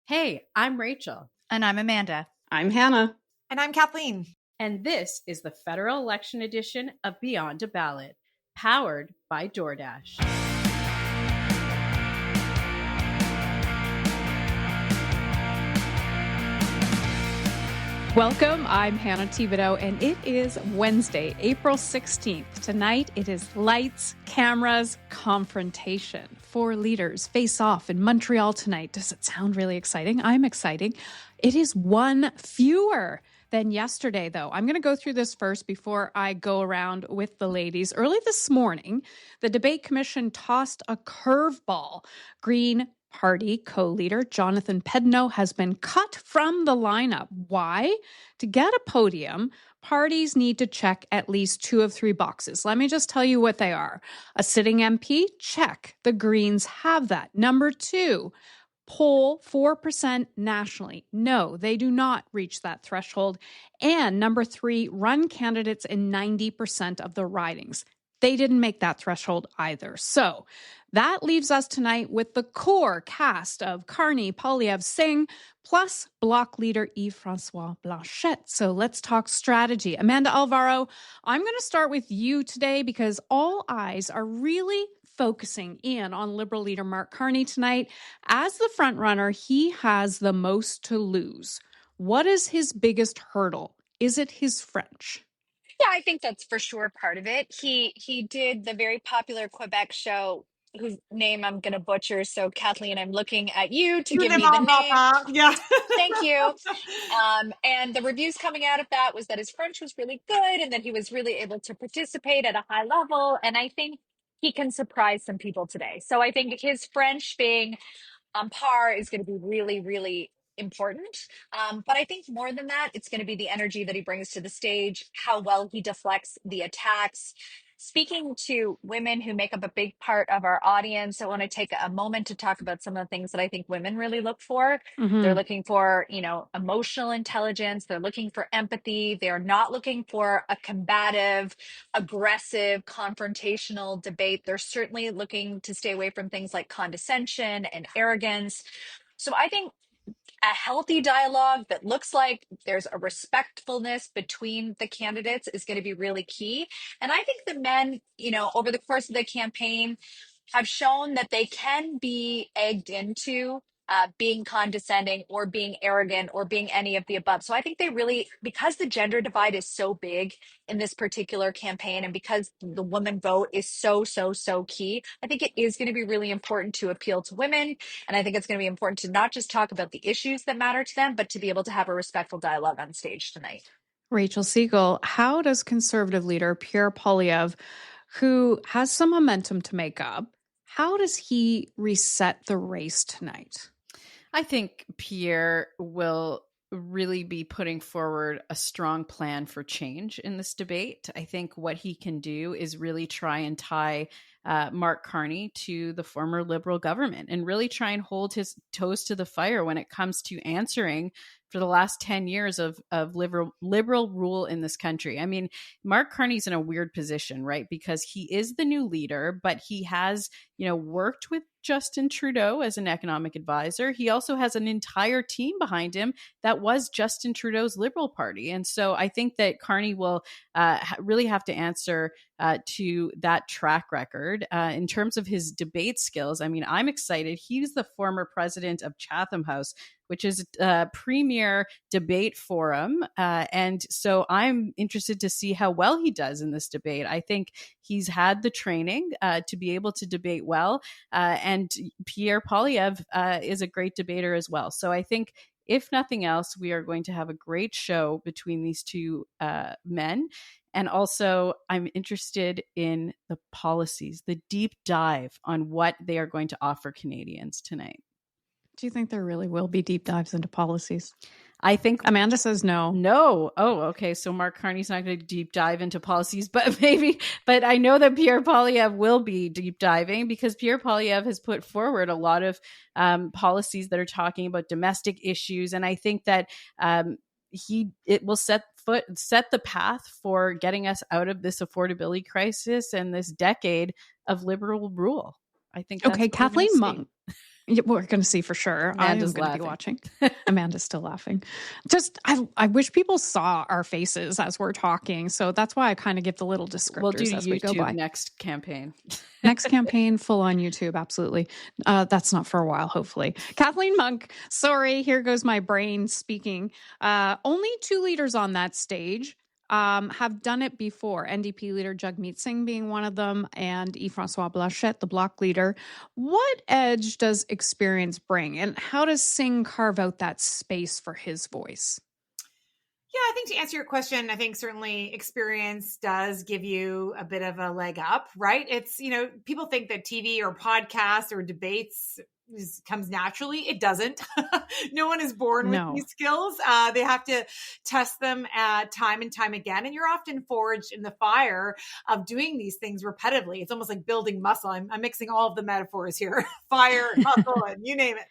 Hey, I'm Rachel. And I'm Amanda. I'm Hannah. And I'm Kathleen. And this is the Federal Election Edition of Beyond a Ballot, powered by DoorDash. Welcome, I'm Hannah Thibodeau, and it is Wednesday, April 16th. Tonight, it is lights, cameras, confrontation. 4 leaders face off in Montreal tonight. Does it sound really exciting? I'm excited. It is one fewer than yesterday, though. I'm going to go through this first before I go around with the ladies. Early this morning, the Debate Commission tossed a curveball. Green Party co-leader Jonathan Pedneau has been cut from the lineup. Why? To get a podium, parties need to check at least 2 of 3 boxes. Let me just tell you what they are. A sitting MP? Check. The Greens have that. Number 2, poll 4% nationally. No, they do not reach that threshold. And number 3, run candidates in 90% of the ridings. They didn't make that threshold either. So that leaves us tonight with the core cast of Carney, Poilievre, Singh, plus Bloc leader Yves-François Blanchet. So let's talk strategy. Amanda Alvaro, I'm going to start with you today because all eyes are really focusing in on Liberal leader Mark Carney tonight. As the frontrunner, he has the most to lose. What is his biggest hurdle? Is it his French? Yeah, I think that's for sure part of it. He did the very popular Quebec show, whose name I'm going to butcher. So Kathleen, I'm looking at you to give me the name. Yeah. Thank you. And the reviews coming out of that was that his French was really good and that he was really able to participate at a high level. And I think he can surprise some people today. So I think his French being on par is going to be really, really important. But I think more than that, it's going to be the energy that he brings to the stage, how well he deflects the attacks. Speaking to women who make up a big part of our audience, I want to take a moment to talk about some of the things that I think women really look for. They're looking for, emotional intelligence. They're looking for empathy. They're not looking for a combative, aggressive, confrontational debate. They're certainly looking to stay away from things like condescension and arrogance. So I think a healthy dialogue that looks like there's a respectfulness between the candidates is going to be really key. And I think the men, over the course of the campaign have shown that they can be egged into being condescending or being arrogant or being any of the above. So I think they really, because the gender divide is so big in this particular campaign and because the woman vote is so, so, so key, I think it is going to be really important to appeal to women. And I think it's going to be important to not just talk about the issues that matter to them, but to be able to have a respectful dialogue on stage tonight. Rachel Siegel, how does Conservative leader Pierre Poilievre, who has some momentum to make up, how does he reset the race tonight? I think Pierre will really be putting forward a strong plan for change in this debate. I think what he can do is really try and tie Mark Carney to the former Liberal government and really try and hold his toes to the fire when it comes to answering for the last 10 years of liberal rule in this country. I mean, Mark Carney's in a weird position, right? Because he is the new leader, but he has, worked with Justin Trudeau as an economic advisor. He also has an entire team behind him that was Justin Trudeau's Liberal Party. And so I think that Carney will really have to answer to that track record. In terms of his debate skills, I mean, I'm excited. He's the former president of Chatham House, which is a premier debate forum. And so I'm interested to see how well he does in this debate. I think he's had the training to be able to debate well. And Pierre Poilievre is a great debater as well. So I think if nothing else, we are going to have a great show between these two men. And also, I'm interested in the policies, the deep dive on what they are going to offer Canadians tonight. Do you think there really will be deep dives into policies? I think Amanda says no. No. Oh, okay. So Mark Carney's not going to deep dive into policies, but I know that Pierre Poilievre will be deep diving because Pierre Poilievre has put forward a lot of policies that are talking about domestic issues. And I think that it will set the path for getting us out of this affordability crisis and this decade of liberal rule. I think. Okay, Kathleen Monk. Yeah, we're going to see for sure. Amanda's I'm going to be laughing. watching. Amanda's still laughing. Just, I wish people saw our faces as we're talking. So that's why I kind of give the little We'll do descriptors as we go YouTube by. next campaign. Next campaign, full on YouTube. Absolutely. That's not for a while, hopefully. Kathleen Monk, sorry, here goes my brain speaking. Only 2 leaders on that stage have done it before. NDP leader Jagmeet Singh being one of them, and Yves-François Blanchet, the Bloc leader. What edge does experience bring, and how does Singh carve out that space for his voice? Yeah, I think to answer your question, I think certainly experience does give you a bit of a leg up, right? It's, people think that TV or podcasts or debates comes naturally. It doesn't. No one is born with these skills. They have to test them time and time again. And you're often forged in the fire of doing these things repetitively. It's almost like building muscle. I'm mixing all of the metaphors here, fire, muscle, and you name it.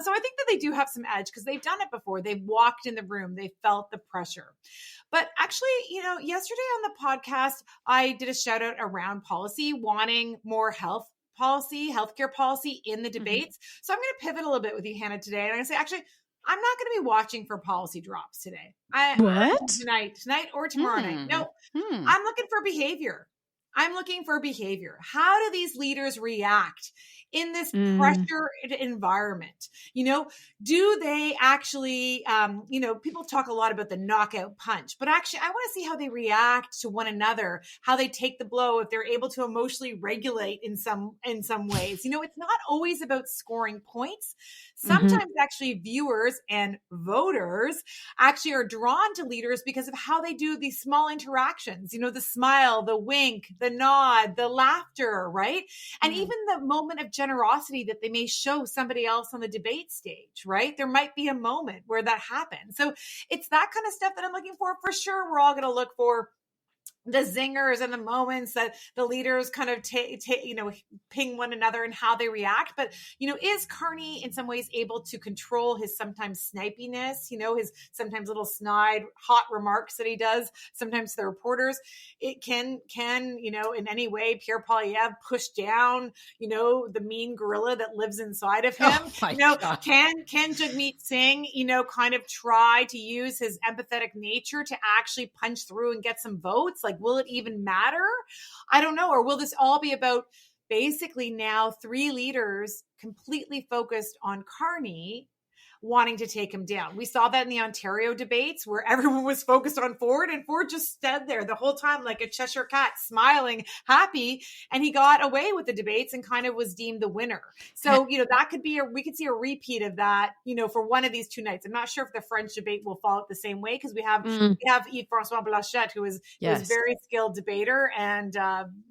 So I think that they do have some edge because they've done it before. They've walked in the room. They felt the pressure. But actually, yesterday on the podcast, I did a shout out around policy, wanting more healthcare policy in the debates. Mm-hmm. So I'm going to pivot a little bit with you, Hannah, today. And I'm going to say, actually, I'm not going to be watching for policy drops today. Tonight or tomorrow night. No, I'm looking for behavior. How do these leaders react in this pressure environment? Do they actually, people talk a lot about the knockout punch, but actually I want to see how they react to one another, how they take the blow, if they're able to emotionally regulate in some ways. It's not always about scoring points. Sometimes actually viewers and voters actually are drawn to leaders because of how they do these small interactions, the smile, the wink, the nod, the laughter, right? And even the moment of generosity that they may show somebody else on the debate stage, right? There might be a moment where that happens. So it's that kind of stuff that I'm looking for. For sure, we're all going to look for the zingers and the moments that the leaders kind of ping one another and how they react. But, is Carney in some ways able to control his sometimes snipiness, his sometimes little snide, hot remarks that he does sometimes to the reporters? It can, in any way, Pierre Poilievre push down, the mean gorilla that lives inside of him? God. Can Jagmeet Singh, kind of try to use his empathetic nature to actually punch through and get some votes? Like, will it even matter? I don't know. Or will this all be about basically now 3 leaders completely focused on Carney wanting to take him down? We saw that in the Ontario debates where everyone was focused on Ford, and Ford just stood there the whole time like a Cheshire cat, smiling, happy, and he got away with the debates and kind of was deemed the winner. So, that could be we could see a repeat of that, for one of these 2 nights. I'm not sure if the French debate will follow it the same way because we have Yves-François Blanchet, who is a very skilled debater and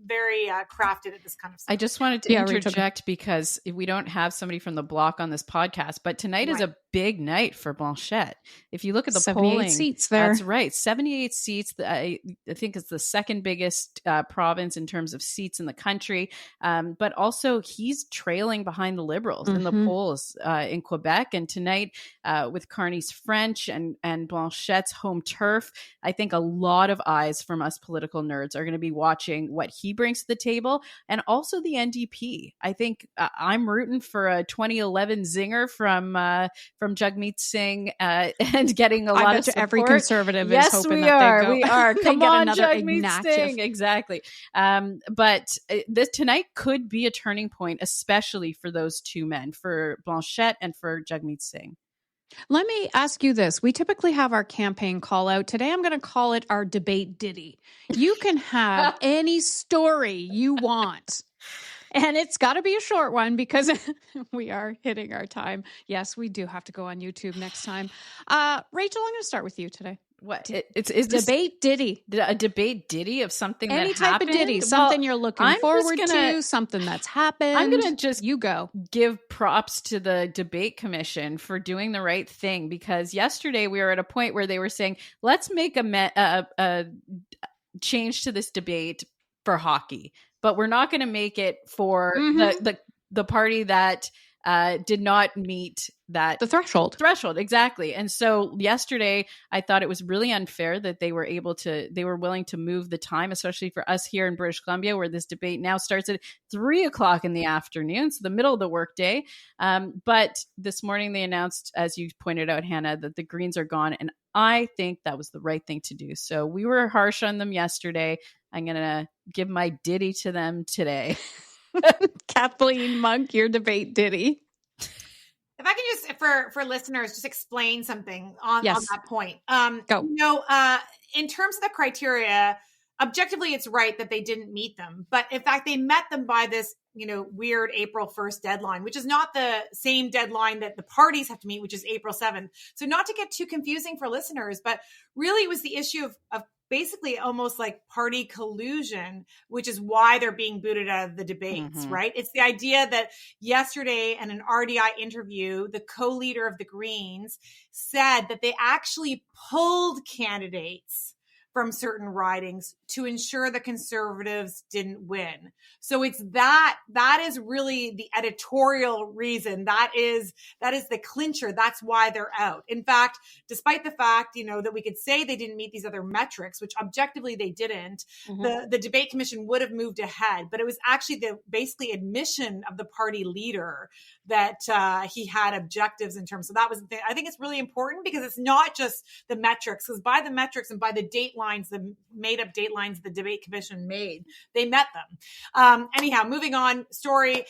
very crafted at this kind of stuff. I just wanted to interject because we don't have somebody from the Bloc on this podcast, but tonight is a big night for Blanchet. If you look at the 78 polling, seats there. That's right, 78 seats. I think it's the second biggest province in terms of seats in the country. But also he's trailing behind the Liberals in the polls in Quebec. And tonight with Carney's French and Blanchet's home turf, I think a lot of eyes from us political nerds are going to be watching what he brings to the table, and also the NDP. I think I'm rooting for a 2011 zinger from Jagmeet Singh and getting a lot of support. Every conservative is hoping we that are. they go. We are. They Come get on, another Jagmeet Singh. Exactly. But this tonight could be a turning point, especially for those 2 men, for Blanchet and for Jagmeet Singh. Let me ask you this. We typically have our campaign call out. Today, I'm going to call it our debate ditty. You can have any story you want. And it's got to be a short one because we are hitting our time. Yes, we do have to go on YouTube next time. Rachel, I'm going to start with you today. What? It's debate ditty. A debate ditty of something that happened? Any type of ditty. Something you're looking forward to, something that's happened. I'm going to just you go. give props to the debate commission for doing the right thing, because yesterday we were at a point where they were saying, let's make a change to this debate for hockey, but we're not going to make it for the party that did not meet that The threshold. Exactly. And so yesterday, I thought it was really unfair that they were willing to move the time, especially for us here in British Columbia, where this debate now starts at 3:00 in the afternoon, so the middle of the workday. But this morning they announced, as you pointed out, Hannah, that the Greens are gone. And I think that was the right thing to do. So we were harsh on them yesterday. I'm going to give my ditty to them today. Kathleen Monk, your debate ditty. If I can just, for listeners, just explain something on that point. Go. In terms of the criteria, objectively, it's right that they didn't meet them. But in fact, they met them by this, weird April 1st deadline, which is not the same deadline that the parties have to meet, which is April 7th. So not to get too confusing for listeners, but really it was the issue of basically almost like party collusion, which is why they're being booted out of the debates, right? It's the idea that yesterday in an RDI interview, the co-leader of the Greens said that they actually pulled candidates from certain ridings to ensure the Conservatives didn't win. So it's that is really the editorial reason. That is the clincher. That's why they're out. In fact, despite the fact, that we could say they didn't meet these other metrics, which objectively they didn't, the debate commission would have moved ahead, but it was actually the basically admission of the party leader that he had objectives in terms. So that was the thing. I think it's really important because it's not just the metrics, because by the metrics and by the datelines, the made up datelines the debate commission made, they met them. Anyhow, moving on, story.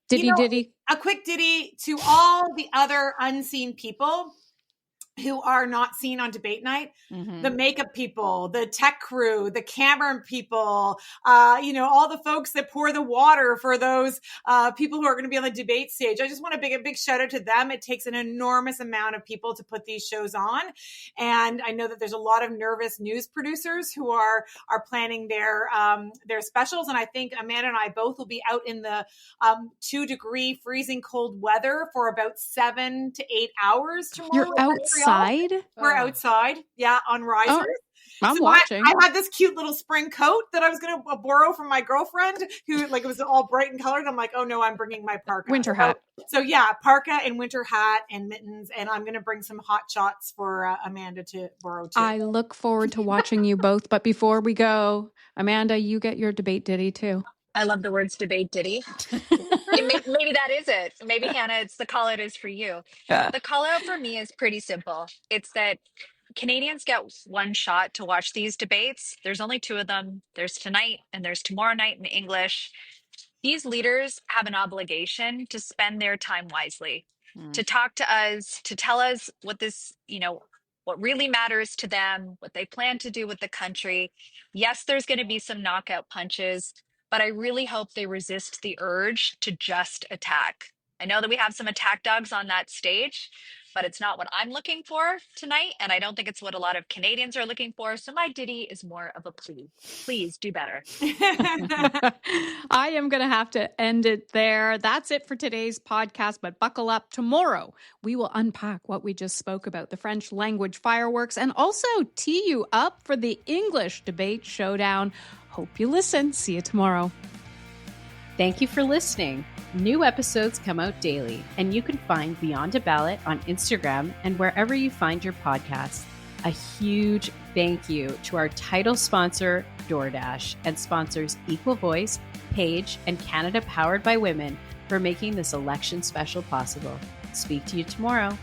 Ditty. A quick ditty to all the other unseen people who are not seen on debate night, the makeup people, the tech crew, the camera people, all the folks that pour the water for those people who are going to be on the debate stage. I just want to give a big shout out to them. It takes an enormous amount of people to put these shows on. And I know that there's a lot of nervous news producers who are planning their specials. And I think Amanda and I both will be out in the 2-degree freezing cold weather for about 7 to 8 hours tomorrow. You're outside? We're outside, on risers. Oh, I'm so watching. I had this cute little spring coat that I was going to borrow from my girlfriend, who it was all bright and colored. I'm like, oh no, I'm bringing my parka, winter hat. So parka and winter hat and mittens, and I'm going to bring some hot shots for Amanda to borrow too. I look forward to watching you both. But before we go, Amanda, you get your debate ditty too. I love the words debate ditty. Maybe that is it. Maybe, Hannah, it's the call out is for you. Yeah. The call out for me is pretty simple. It's that Canadians get one shot to watch these debates. There's only 2 of them. There's tonight and there's tomorrow night in English. These leaders have an obligation to spend their time wisely, to talk to us, to tell us what what really matters to them, what they plan to do with the country. Yes, there's going to be some knockout punches, but I really hope they resist the urge to just attack. I know that we have some attack dogs on that stage, but it's not what I'm looking for tonight. And I don't think it's what a lot of Canadians are looking for. So my ditty is more of a plea. Please do better. I am going to have to end it there. That's it for today's podcast, but buckle up. Tomorrow, we will unpack what we just spoke about, the French language fireworks, and also tee you up for the English debate showdown. Hope you listen. See you tomorrow. Thank you for listening. New episodes come out daily, and you can find Beyond a Ballot on Instagram and wherever you find your podcasts. A huge thank you to our title sponsor, DoorDash, and sponsors Equal Voice, Page, and Canada Powered by Women for making this election special possible. Speak to you tomorrow.